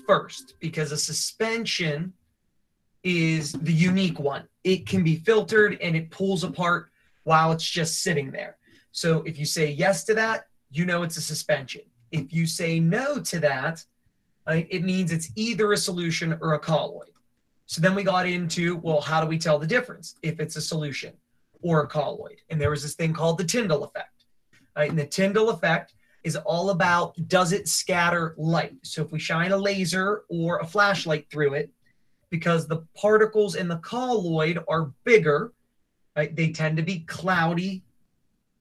first, because a suspension is the unique one. It can be filtered and it pulls apart while it's just sitting there. So if you say yes to that, you know it's a suspension. If you say no to that, it means it's either a solution or a colloid. So then we got into, well, how do we tell the difference if it's a solution or a colloid? And there was this thing called the Tyndall effect. And the Tyndall effect is all about, does it scatter light? So if we shine a laser or a flashlight through it, because the particles in the colloid are bigger, right, they tend to be cloudy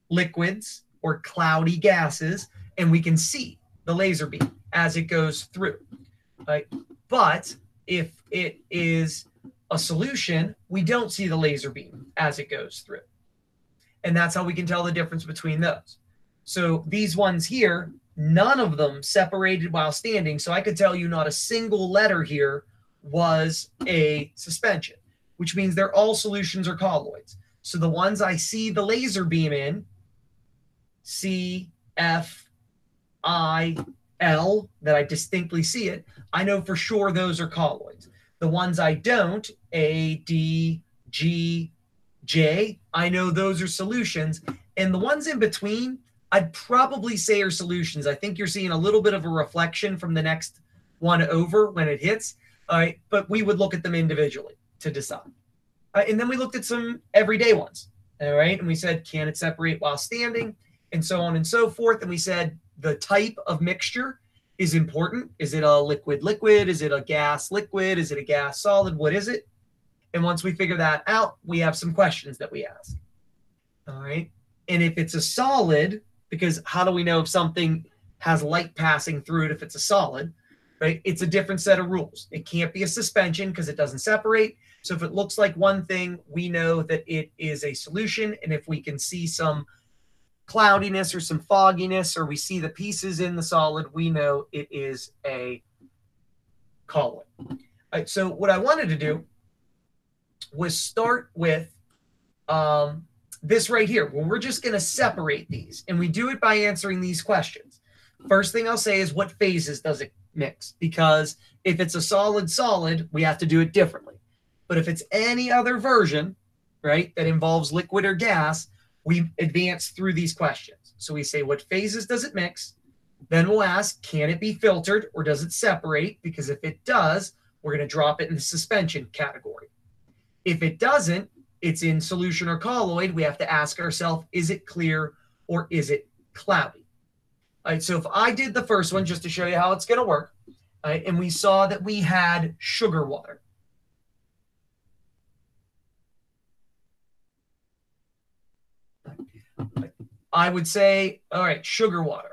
liquids or cloudy gases, and we can see the laser beam as it goes through. Right? But if it is a solution, we don't see the laser beam as it goes through. And that's how we can tell the difference between those. So these ones here, none of them separated while standing. So I could tell you not a single letter here was a suspension, which means they're all solutions or colloids. So the ones I see the laser beam in, C, F, I, L, that I distinctly see it, I know for sure those are colloids. The ones I don't, A, D, G, J, I know those are solutions. And the ones in between, I'd probably say are solutions. I think you're seeing a little bit of a reflection from the next one over when it hits. All right, but we would look at them individually to decide. And then we looked at some everyday ones. All right, and we said, can it separate while standing? And so on and so forth. And we said the type of mixture is important. Is it a liquid-liquid? Is it a gas-liquid? Is it a gas-solid? What is it? And once we figure that out, we have some questions that we ask. All right. And if it's a solid, because how do we know if something has light passing through it if it's a solid, right? It's a different set of rules. It can't be a suspension because it doesn't separate. So if it looks like one thing, we know that it is a solution. And if we can see some cloudiness or some fogginess, or we see the pieces in the solid, we know it is a colloid. All right, so what I wanted to do was start with this right here. Well, we're just going to separate these, and we do it by answering these questions. First thing I'll say is, what phases does it mix? Because if it's a solid-solid, we have to do it differently. But if it's any other version, right, that involves liquid or gas, we advance through these questions. So we say, what phases does it mix? Then we'll ask, can it be filtered or does it separate? Because if it does, we're going to drop it in the suspension category. If it doesn't, it's in solution or colloid. We have to ask ourselves, is it clear or is it cloudy? All right, so if I did the first one, just to show you how it's going to work, all right, and we saw that we had sugar water. I would say, all right, sugar water.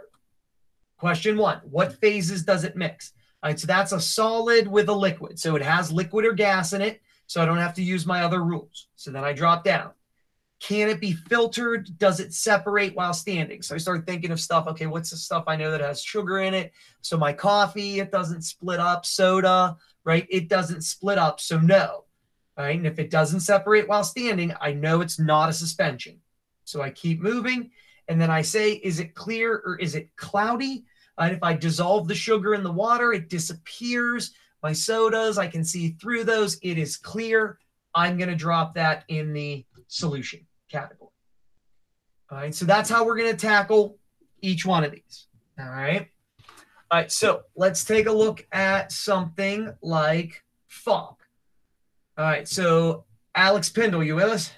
Question one, what phases does it mix? All right, so that's a solid with a liquid. So it has liquid or gas in it, so I don't have to use my other rules. So then I drop down. Can it be filtered? Does it separate while standing? So I start thinking of stuff. Okay, what's the stuff I know that has sugar in it? So my coffee, it doesn't split up. Soda, right? It doesn't split up, so no. All right, and if it doesn't separate while standing, I know it's not a suspension. So I keep moving. And then I say, is it clear or is it cloudy? And if I dissolve the sugar in the water, it disappears. My sodas, I can see through those. It is clear. I'm going to drop that in the solution category. All right, so that's how we're going to tackle each one of these. All right. All right, so let's take a look at something like fog. All right, so Alex Pindle, you with us?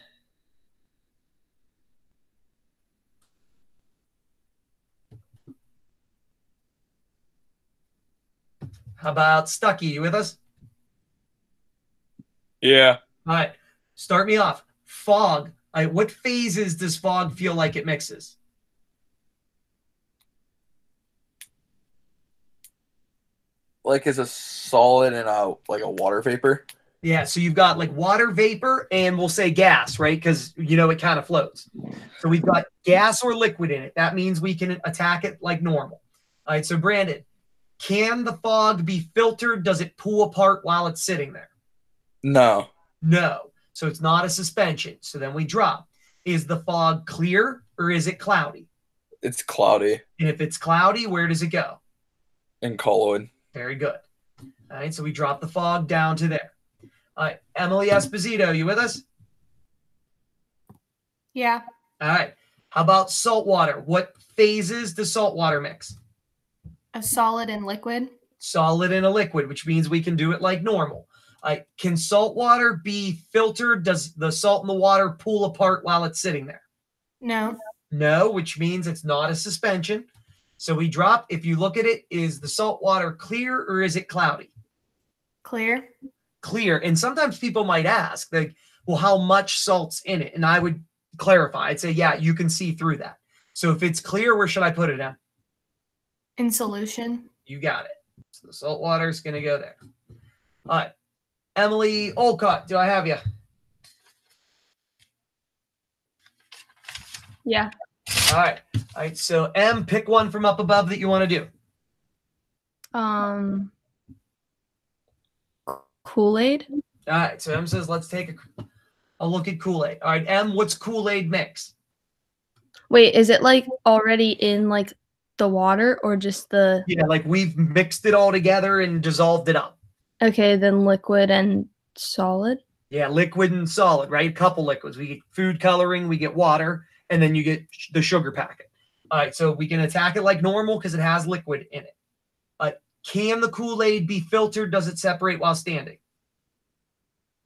How about Stucky? You with us? Yeah. All right. Start me off. Fog. All right, what phases does fog feel like it mixes? Like it's a solid and a water vapor. Yeah, so you've got like water vapor and we'll say gas, right? Because, you know, it kind of floats. So we've got gas or liquid in it. That means we can attack it like normal. All right, so Brandon, can the fog be filtered? Does it pull apart while it's sitting there? No. No. So it's not a suspension. So then we drop. Is the fog clear or is it cloudy? It's cloudy. And if it's cloudy, where does it go? In colloid. Very good. All right, so we drop the fog down to there. All right, Emily Esposito, you with us? Yeah. All right. How about salt water? What phases does salt water mix? A solid and liquid. Solid and a liquid, which means we can do it like normal. Can salt water be filtered? Does the salt in the water pull apart while it's sitting there? No. No, which means it's not a suspension. So we drop, if you look at it, is the salt water clear or is it cloudy? Clear. Clear. And sometimes people might ask, like, well, how much salt's in it? And I would clarify. I'd say, yeah, you can see through that. So if it's clear, where should I put it in? In solution. You got it. So the salt water is going to go there. All right. Emily Olcott, do I have you? Yeah. All right. All right. So M, pick one from up above that you want to do. Kool-Aid. All right. So M says, let's take a look at Kool-Aid. All right. M, what's Kool-Aid mix? Wait, is it like already in like the water or just the... Yeah, like we've mixed it all together and dissolved it up. Okay, then liquid and solid. Yeah, liquid and solid, right? A couple liquids. We get food coloring, we get water, and then you get the sugar packet. All right, so we can attack it like normal because it has liquid in it. Can the Kool-Aid be filtered? Does it separate while standing?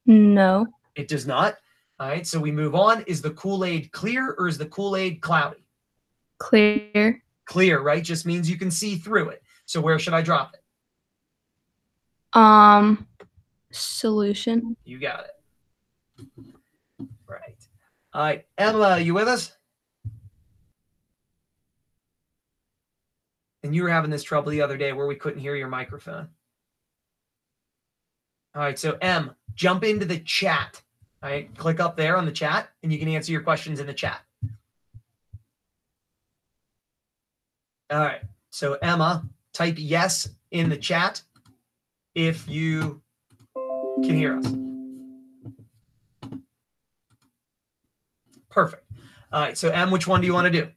No. It does not. All right, so we move on. Is the Kool-Aid clear or is the Kool-Aid cloudy? Clear. Clear, right? Just means you can see through it. So where should I drop it? Solution. You got it. Right. All right, Emma, you with us? And you were having this trouble the other day where we couldn't hear your microphone. All right, so M, jump into the chat. All right, click up there on the chat, and you can answer your questions in the chat. All right, so Emma, type yes in the chat if you can hear us. Perfect. All right, so M, which one do you want to do?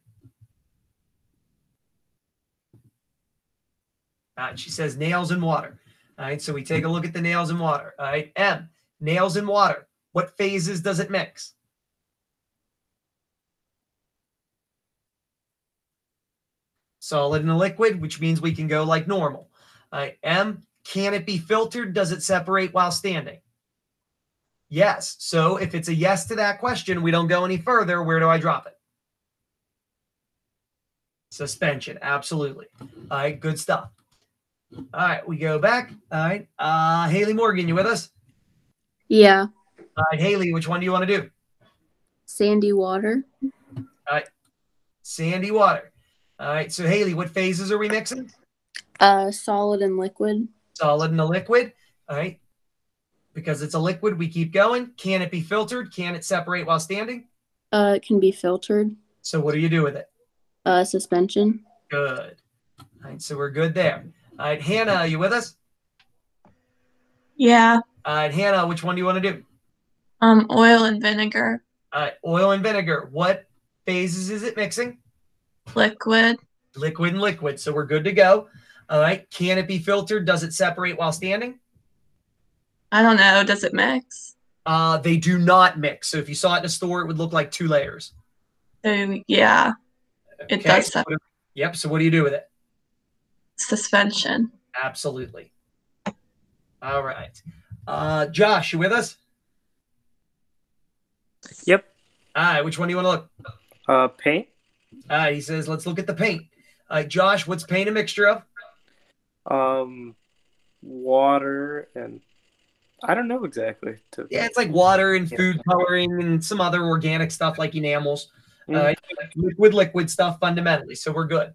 All right, she says nails and water. All right, so we take a look at the nails and water. All right, M, nails and water. What phases does it mix? Solid and a liquid, which means we can go like normal. All right, M, can it be filtered? Does it separate while standing? Yes. So if it's a yes to that question, we don't go any further. Where do I drop it? Suspension. Absolutely. All right, good stuff. All right, we go back. All right, Haley Morgan, you with us? Yeah. All right, Haley, which one do you want to do? Sandy water. All right, sandy water. All right, so Haley, what phases are we mixing? Solid and liquid. Solid and a liquid. All right, because it's a liquid, we keep going. Can it be filtered? Can it separate while standing? It can be filtered. So what do you do with it? Suspension. Good. All right, so we're good there. All right, Hannah, are you with us? Yeah. All right, Hannah, which one do you want to do? Oil and vinegar. All right, oil and vinegar. What phases is it mixing? Liquid. Liquid and liquid. So we're good to go. All right, can it be filtered? Does it separate while standing? I don't know. Does it mix? They do not mix. So if you saw it in a store, it would look like two layers. So, yeah. It Okay, does separate. Yep. So what do you do with it? Suspension. Absolutely. All right. Josh, you with us? Yep. All right. Which one do you want to look? Paint. He says, let's look at the paint. Josh, what's paint a mixture of? Water and I don't know exactly. Yeah, it's like water and food coloring and some other organic stuff like enamels. Liquid stuff fundamentally. So we're good.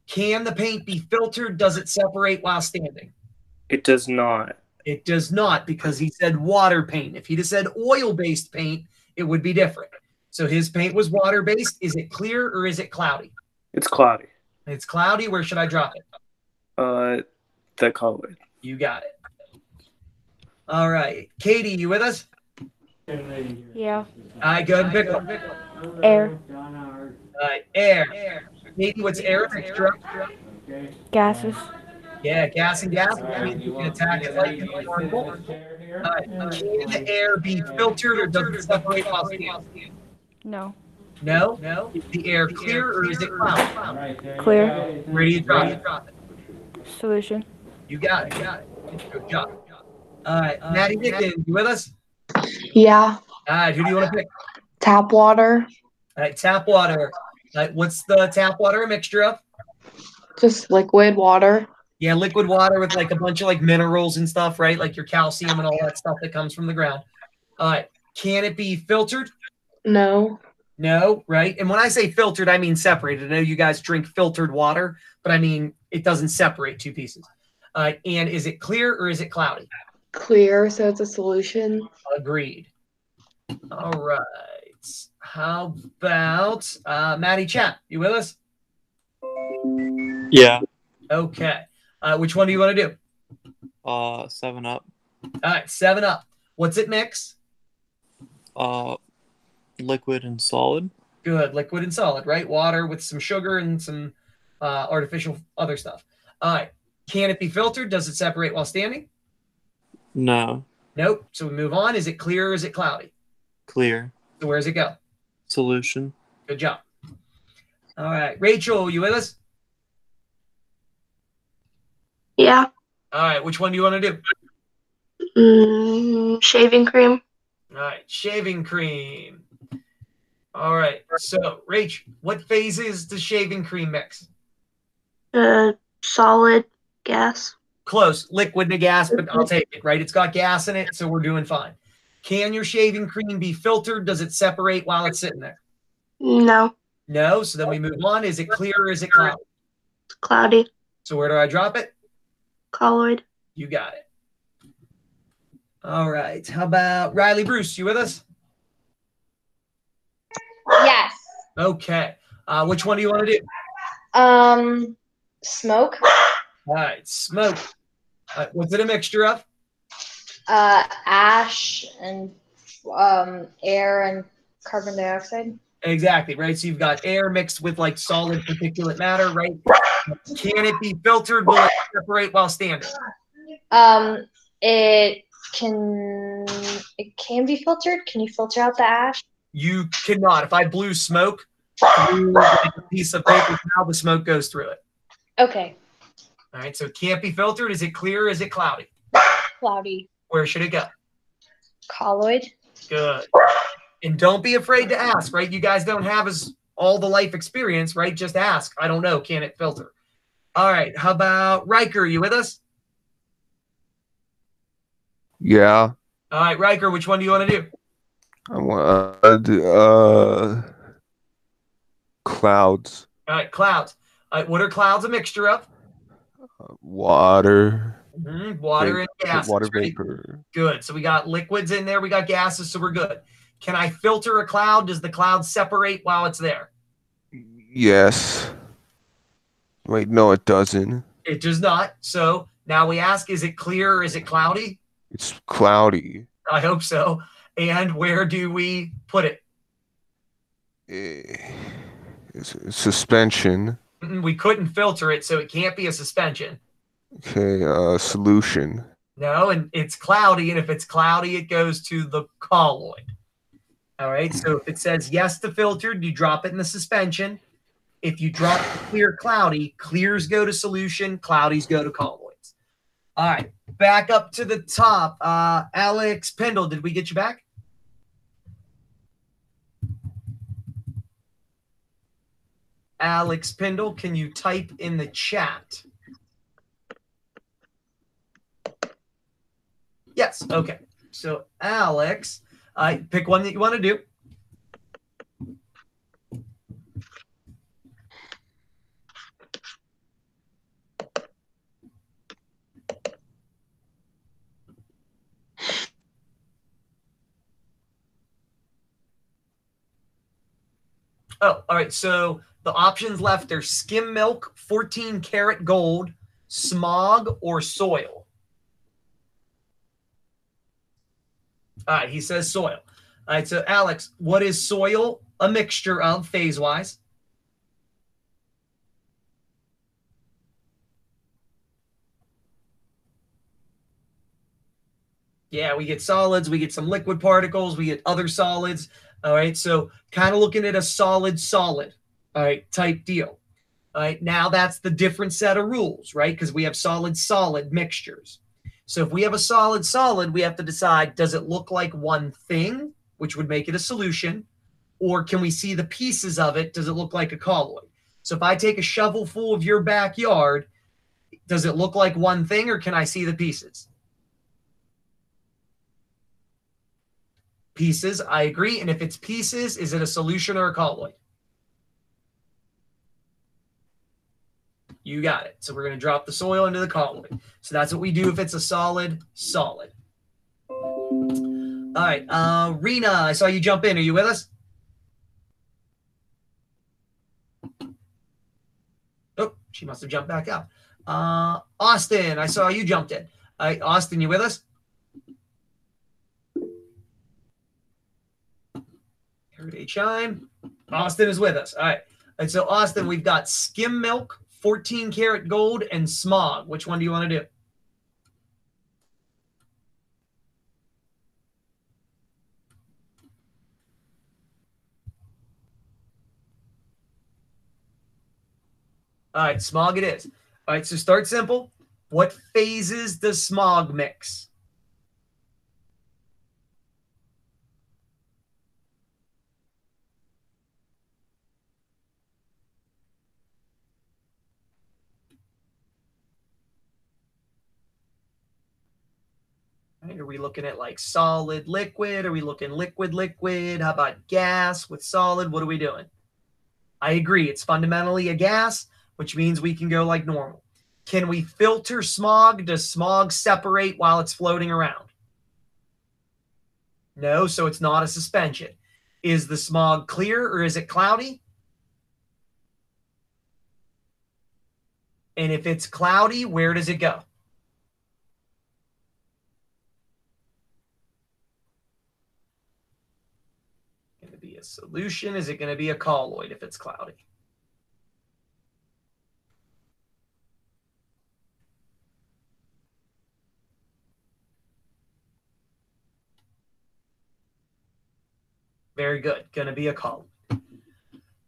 Can the paint be filtered? Does it separate while standing? It does not. It does not, because he said water paint. If he'd have said oil-based paint, it would be different. So his paint was water-based. Is it clear or is it cloudy? It's cloudy. It's cloudy. Where should I drop it? The color. You got it. All right. Katie, you with us? Yeah. All right, go ahead and pick one. Air. All right, air. Katie, what's air a mixture of? Gases. Yeah, gas and gas. I mean, you can attack it like harmful. Can the air be filtered or does it separate while standing? No. No. Is the air clear or is it cloudy? Clear. Where do you drop it? Solution. You got it. Good job. All right, Maddie Dickens, you with us? Yeah. All right, who do you want to pick? Tap water. All right, tap water. What's the tap water a mixture of? Just liquid water. Yeah, liquid water with like a bunch of like minerals and stuff, right? Like your calcium and all that stuff that comes from the ground. All right, can it be filtered? No. No, right? And when I say filtered, I mean separated. I know you guys drink filtered water, but I mean it doesn't separate two pieces. And is it clear or is it cloudy? Clear, so it's a solution. Agreed. All right. How about Maddie Chap? You with us? Yeah. Okay. Which one do you want to do? 7 Up. All right, 7 Up. What's it mix? Liquid and solid. Good, liquid and solid, right? Water with some sugar and some artificial other stuff. All right. Can it be filtered? Does it separate while standing? No. Nope. So we move on. Is it clear or is it cloudy? Clear. So where does it go? Solution. Good job. All right. Rachel, you with us? Yeah. All right. Which one do you want to do? Shaving cream. All right. Shaving cream. All right. So, Rach, what phases does shaving cream mix? Solid gas. Close. Liquid to gas, but I'll take it, right? It's got gas in it, so we're doing fine. Can your shaving cream be filtered? Does it separate while it's sitting there? No. No. So then we move on. Is it clear or is it cloudy? Cloudy. So where do I drop it? Colloid. You got it. All right. How about Riley Bruce? You with us? Yes. Okay. Which one do you want to do? Smoke. All right. Smoke. What's it a mixture of? Ash and air and carbon dioxide. Exactly, right? So you've got air mixed with like solid particulate matter, right? Can it be filtered? Will it separate while standing? It can be filtered. Can you filter out the ash? You cannot. If I blew smoke through like a piece of paper, now the smoke goes through it. Okay. All right, so it can't be filtered. Is it clear or is it cloudy? Cloudy. Where should it go? Colloid. Good. And don't be afraid to ask, right? You guys don't have all the life experience, right? Just ask. I don't know. Can it filter? All right. How about Riker? You with us? Yeah. All right, Riker, which one do you want to do? I want to do clouds. All right, clouds. What are clouds a mixture of? Water. Water and gases. Water right? vapor. Good. So we got liquids in there. We got gases, so we're good. Can I filter a cloud? Does the cloud separate while it's there? Yes. Wait, no, it doesn't. It does not. So now we ask, is it clear or is it cloudy? It's cloudy. I hope so. And where do we put it? It's a suspension. We couldn't filter it, so it can't be a suspension. Okay, solution. No, and it's cloudy, and if it's cloudy, it goes to the colloid. All right, so if it says yes to filtered, you drop it in the suspension. If you drop clear cloudy, clears go to solution, cloudies go to colloids. All right, back up to the top. Alex Pendle, did we get you back? Alex Pendle, can you type in the chat? Yes, okay. So Alex, pick one that you want to do. Oh, all right. So the options left are skim milk, 14 karat gold, smog, or soil. All right, he says soil. All right, so Alex, what is soil a mixture of phase-wise? Yeah, we get solids, we get some liquid particles, we get other solids. All right, so kind of looking at a solid, all right, type deal. All right, now that's the different set of rules, right? Because we have solid mixtures. So if we have a solid, we have to decide, does it look like one thing, which would make it a solution, or can we see the pieces of it? Does it look like a colloid? So if I take a shovel full of your backyard, does it look like one thing, or can I see the pieces? Pieces, I agree. And if it's pieces, is it a solution or a colloid? You got it. So we're going to drop the soil into the colloid. So that's what we do if it's a solid. All right. Rena, I saw you jump in. Are you with us? Oh, she must have jumped back out. Austin, I saw you jumped in. All right, Austin, you with us? Heard a chime. Austin is with us. All right. And so, Austin, we've got skim milk, 14 karat gold, and smog. Which one do you want to do? All right, smog it is. All right, so start simple. What phases does smog mix? Right, are we looking at like solid, liquid? Are we looking liquid? How about gas with solid? What are we doing? I agree. It's fundamentally a gas, which means we can go like normal. Can we filter smog? Does smog separate while it's floating around? No, so it's not a suspension. Is the smog clear or is it cloudy? And if it's cloudy, where does it go? Going to be a solution? Is it going to be a colloid if it's cloudy? Very good. Going to be a colloid.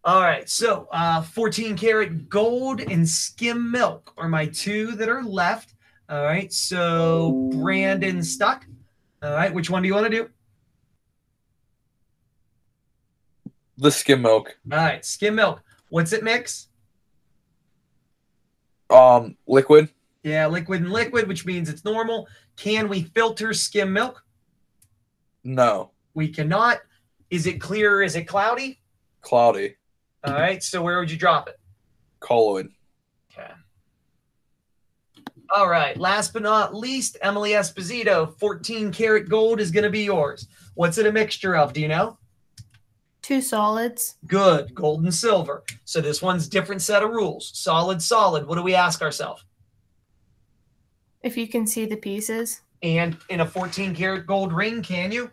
All right. So 14 karat gold and skim milk are my two that are left. All right. So Brandon stuck. All right. Which one do you want to do? The skim milk. All right. Skim milk. What's it mix? Liquid. Yeah, liquid and liquid, which means it's normal. Can we filter skim milk? No. We cannot. Is it clear or is it cloudy? Cloudy. All right, so where would you drop it? Colloid. Okay. All right, last but not least, Emily Esposito, 14 karat gold is going to be yours. What's it a mixture of? Do you know? 2 solids. Good, gold and silver. So this one's different set of rules. Solid. What do we ask ourselves? If you can see the pieces. And in a 14 karat gold ring, can you?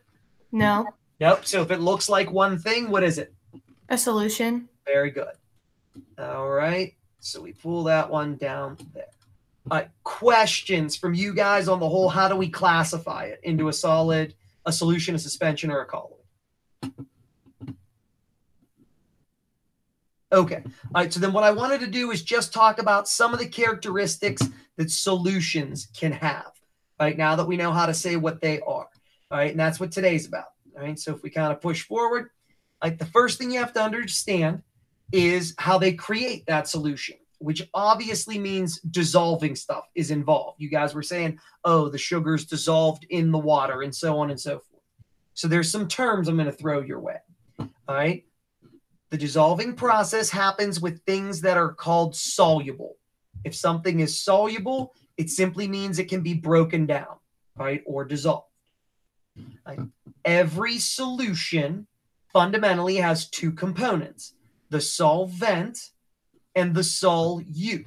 No. Nope. So if it looks like one thing, what is it? A solution. Very good. All right. So we pull that one down there. All right. Questions from you guys on the whole. How do we classify it into a solid, a solution, a suspension, or a colloid? Okay. All right. So then what I wanted to do is just talk about some of the characteristics that solutions can have. Right now that we know how to say what they are. All right. And that's what today's about. All right. So if we kind of push forward, like the first thing you have to understand is how they create that solution, which obviously means dissolving stuff is involved. You guys were saying, oh, the sugar's dissolved in the water and so on and so forth. So there's some terms I'm going to throw your way. All right. The dissolving process happens with things that are called soluble. If something is soluble, it simply means it can be broken down, right, or dissolved. Right? Every solution fundamentally has two components, the solvent and the solute.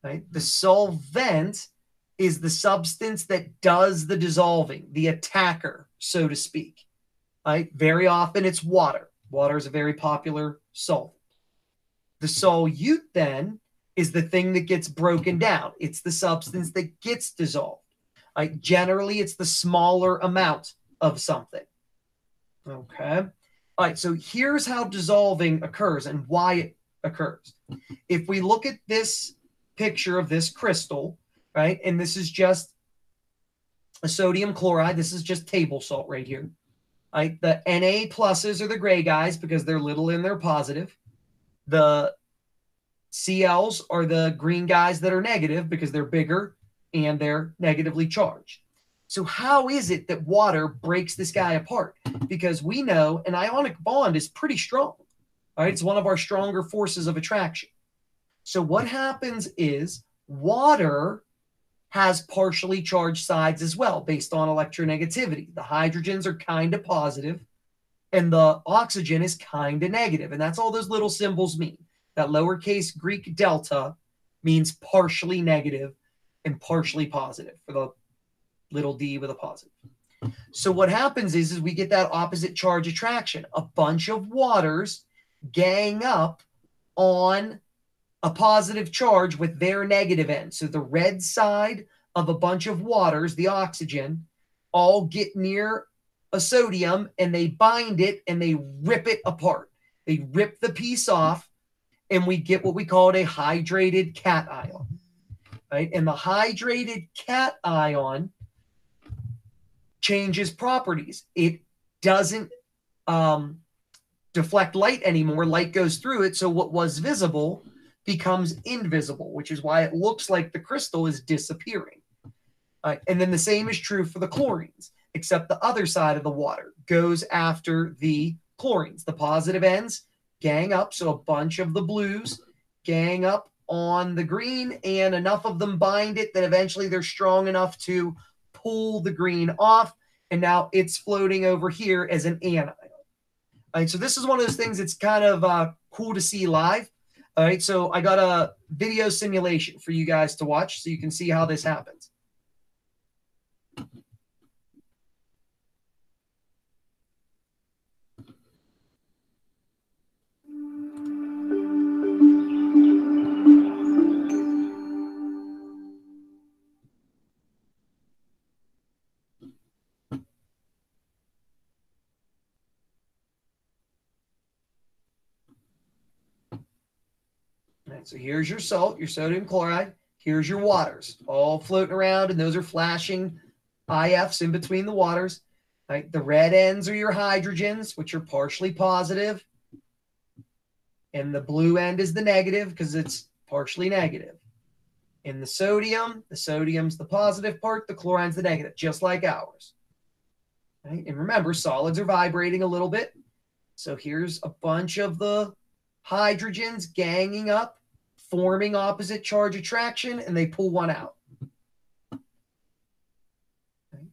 Right? The solvent is the substance that does the dissolving, the attacker, so to speak. Right? Very often it's water. Water is a very popular solvent. The solute then is the thing that gets broken down. It's the substance that gets dissolved. Generally, it's the smaller amount of something. Okay. All right. So here's how dissolving occurs and why it occurs. If we look at this picture of this crystal, right, and this is just a sodium chloride. This is just table salt right here. Right? The Na pluses are the gray guys because they're little and they're positive. The Cls are the green guys that are negative because they're bigger and they're negatively charged. So how is it that water breaks this guy apart? Because we know an ionic bond is pretty strong. All right, it's one of our stronger forces of attraction. So what happens is water has partially charged sides as well based on electronegativity. The hydrogens are kind of positive and the oxygen is kind of negative. And that's all those little symbols mean. That lowercase Greek delta means partially negative and partially positive for the little d with a positive. So what happens is we get that opposite charge attraction. A bunch of waters gang up on a positive charge with their negative end. So the red side of a bunch of waters, the oxygen, all get near a sodium and they bind it and they rip it apart. They rip the piece off and we get what we call a hydrated cation. Right? And the hydrated cation changes properties. It doesn't deflect light anymore. Light goes through it. So what was visible becomes invisible, which is why it looks like the crystal is disappearing. And then the same is true for the chlorines, except the other side of the water goes after the chlorines. The positive ends gang up, so a bunch of the blues gang up on the green, and enough of them bind it that eventually they're strong enough to pull the green off, and now it's floating over here as an anion. All right, so this is one of those things that's kind of cool to see live. All right, so I got a video simulation for you guys to watch so you can see how this happens. Right, so here's your salt, your sodium chloride. Here's your waters, all floating around, and those are flashing IFs in between the waters. Right, the red ends are your hydrogens, which are partially positive, and the blue end is the negative because it's partially negative. In the sodium's the positive part, the chlorine's the negative, just like ours. Right, and remember, solids are vibrating a little bit. So here's a bunch of the hydrogens ganging up, forming opposite charge attraction, and they pull one out.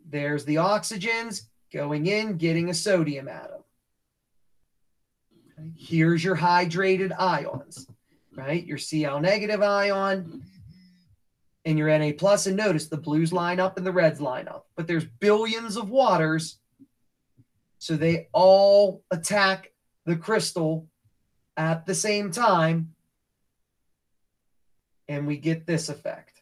There's the oxygens going in, getting a sodium atom. Okay. Here's your hydrated ions, right? Your Cl negative ion and your Na plus, and notice the blues line up and the reds line up, but there's billions of waters, so they all attack the crystal at the same time, and we get this effect.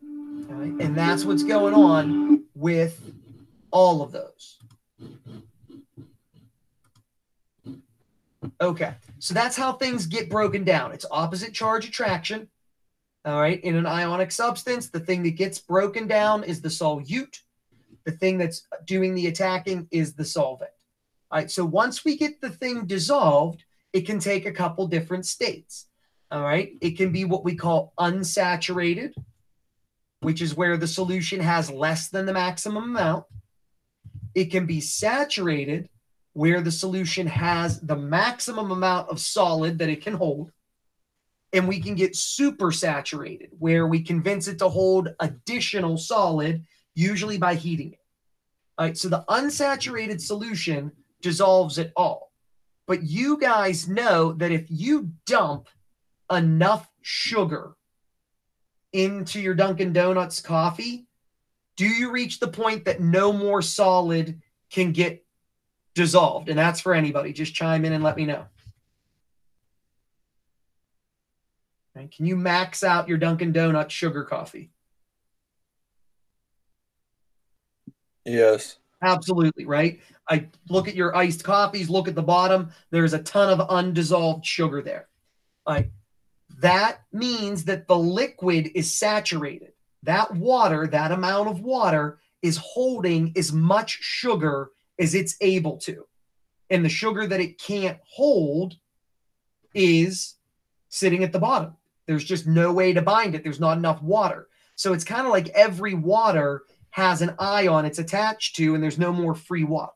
All right, and that's what's going on with all of those. Okay, so that's how things get broken down. It's opposite charge attraction. All right, in an ionic substance, the thing that gets broken down is the solute. The thing that's doing the attacking is the solvent. All right, so once we get the thing dissolved, it can take a couple different states. All right, it can be what we call unsaturated, which is where the solution has less than the maximum amount. It can be saturated, where the solution has the maximum amount of solid that it can hold. And we can get supersaturated, where we convince it to hold additional solid, usually by heating it. All right, so the unsaturated solution dissolves it all. But you guys know that if you dump enough sugar into your Dunkin' Donuts coffee, do you reach the point that no more solid can get dissolved? And that's for anybody. Just chime in and let me know. Right? Can you max out your Dunkin' Donuts sugar coffee? Yes. Absolutely, right? I look at your iced coffees, look at the bottom. There's a ton of undissolved sugar there. Like that means that the liquid is saturated. That water, that amount of water is holding as much sugar as it's able to. And the sugar that it can't hold is sitting at the bottom. There's just no way to bind it. There's not enough water. So it's kind of like every water has an ion it's attached to, and there's no more free water.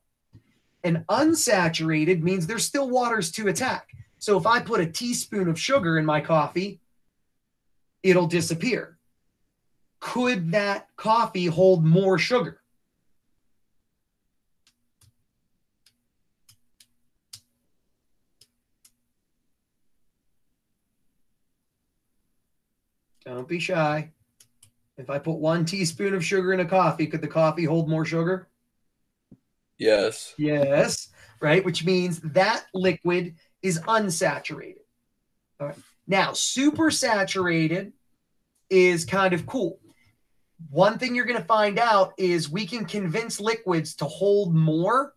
And unsaturated means there's still waters to attack. So if I put a teaspoon of sugar in my coffee, it'll disappear. Could that coffee hold more sugar? Don't be shy. If I put 1 teaspoon of sugar in a coffee, could the coffee hold more sugar? Yes. Yes, right? Which means that liquid is unsaturated. All right. Now, supersaturated is kind of cool. One thing you're going to find out is we can convince liquids to hold more,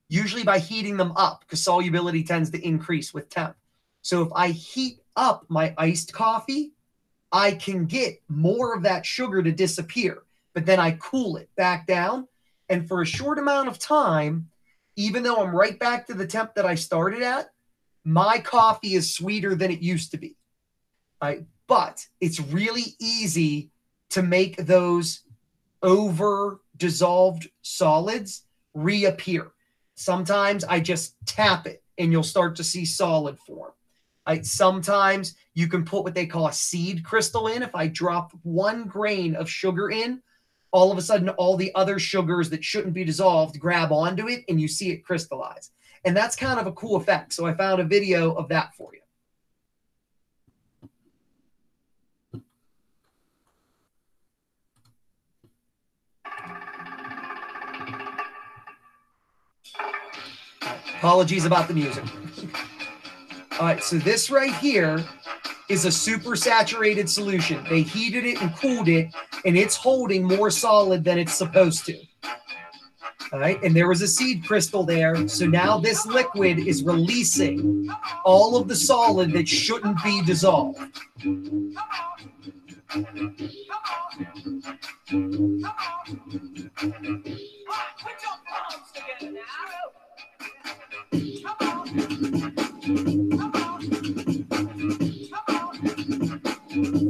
usually by heating them up, because solubility tends to increase with temp. So if I heat up my iced coffee, I can get more of that sugar to disappear, but then I cool it back down. And for a short amount of time, even though I'm right back to the temp that I started at, my coffee is sweeter than it used to be. Right? But it's really easy to make those over dissolved solids reappear. Sometimes I just tap it and you'll start to see solid form. Sometimes you can put what they call a seed crystal in. If I drop 1 grain of sugar in, all of a sudden all the other sugars that shouldn't be dissolved grab onto it and you see it crystallize. And that's kind of a cool effect. So I found a video of that for you. Apologies about the music. All right, so this right here is a supersaturated solution. They heated it and cooled it, and it's holding more solid than it's supposed to. All right, and there was a seed crystal there. So now this liquid is releasing all of the solid that shouldn't be dissolved.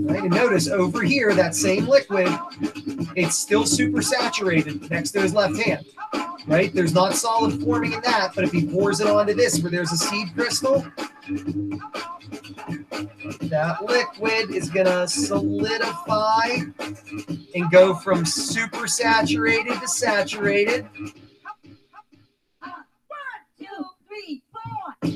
Right, and notice over here, that same liquid, it's still super saturated next to his left hand. Right? There's not solid forming in that, but if he pours it onto this where there's a seed crystal, that liquid is going to solidify and go from super saturated to saturated. 1, 2, 3, 4.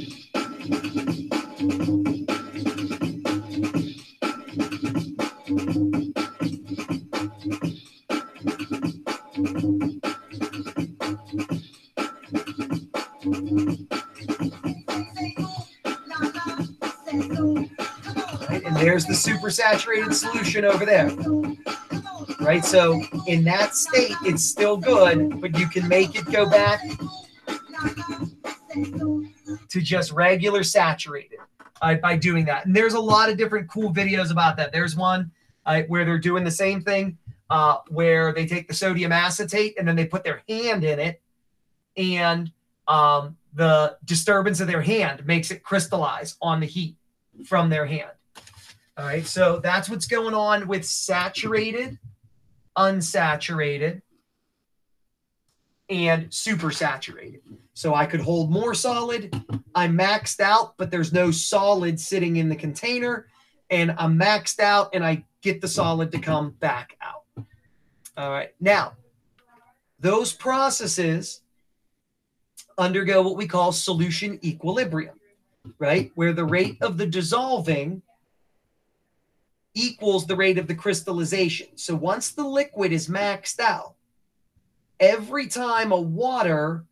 And there's the supersaturated solution over there. Right, so in that state, it's still good, but you can make it go back to just regular saturated by doing that. And there's a lot of different cool videos about that. There's one where they're doing the same thing, where they take the sodium acetate and then they put their hand in it, and the disturbance of their hand makes it crystallize on the heat from their hand. All right, so that's what's going on with saturated, unsaturated, and supersaturated. So I could hold more solid. I'm maxed out, but there's no solid sitting in the container. And I'm maxed out, and I get the solid to come back out. All right, now, those processes undergo what we call solution equilibrium, right? Where the rate of the dissolving equals the rate of the crystallization. So once the liquid is maxed out, every time a water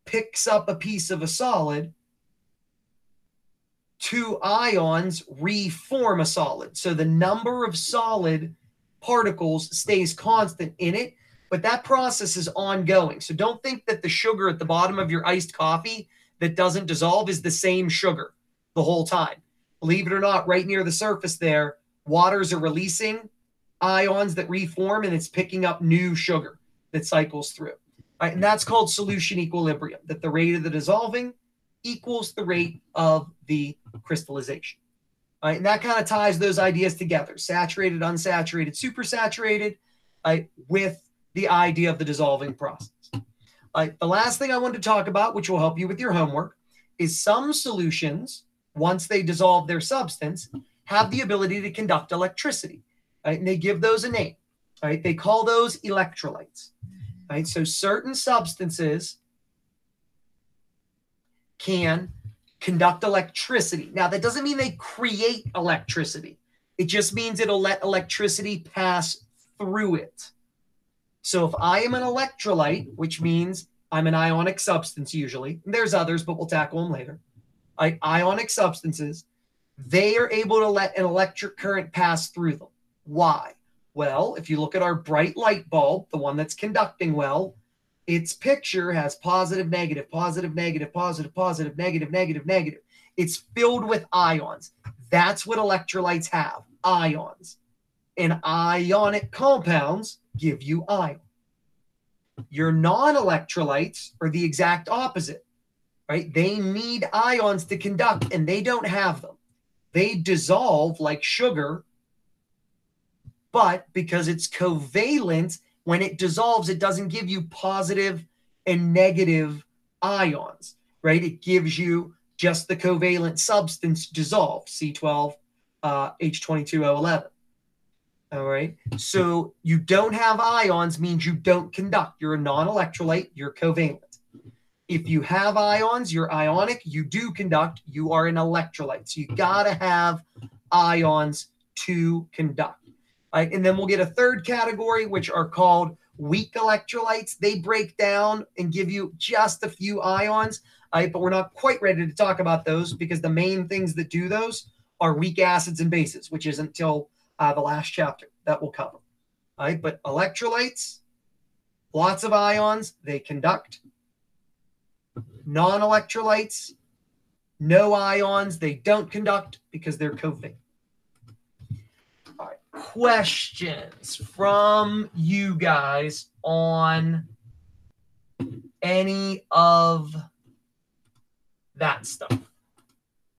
picks up a piece of a solid two ions reform a solid. So the number of solid particles stays constant in it, but that process is ongoing. So don't think that the sugar at the bottom of your iced coffee that doesn't dissolve is the same sugar the whole time. Believe it or not, right near the surface there, waters are releasing ions that reform, and it's picking up new sugar that cycles through. All right, and that's called solution equilibrium, that the rate of the dissolving equals the rate of the crystallization. All right, and that kind of ties those ideas together, saturated, unsaturated, supersaturated, with the idea of the dissolving process. The last thing I wanted to talk about, which will help you with your homework, is some solutions, once they dissolve their substance, have the ability to conduct electricity. Right? And they give those a name. Right? They call those electrolytes. Right? So certain substances can conduct electricity. Now, that doesn't mean they create electricity. It just means it'll let electricity pass through it. So if I am an electrolyte, which means I'm an ionic substance usually, and there's others, but we'll tackle them later. Ionic substances, they are able to let an electric current pass through them. Why? Well, if you look at our bright light bulb, the one that's conducting well, its picture has positive, negative, positive, negative, positive, positive, negative, negative, negative. It's filled with ions. That's what electrolytes have, ions. And ionic compounds give you ion. Your non-electrolytes are the exact opposite, right? They need ions to conduct, and they don't have them. They dissolve like sugar, but because it's covalent, when it dissolves, it doesn't give you positive and negative ions, right? It gives you just the covalent substance dissolved, C12, H22O11. All right. So you don't have ions means you don't conduct. You're a non-electrolyte. You're covalent. If you have ions, you're ionic. You do conduct. You are an electrolyte. So you got to have ions to conduct. All right. And then we'll get a third category, which are called weak electrolytes. They break down and give you just a few ions. All right, but we're not quite ready to talk about those because the main things that do those are weak acids and bases, which isn't until the last chapter that we'll cover. All right, but electrolytes, lots of ions, they conduct. Non-electrolytes, no ions, they don't conduct because they're covalent. All right, questions from you guys on any of that stuff?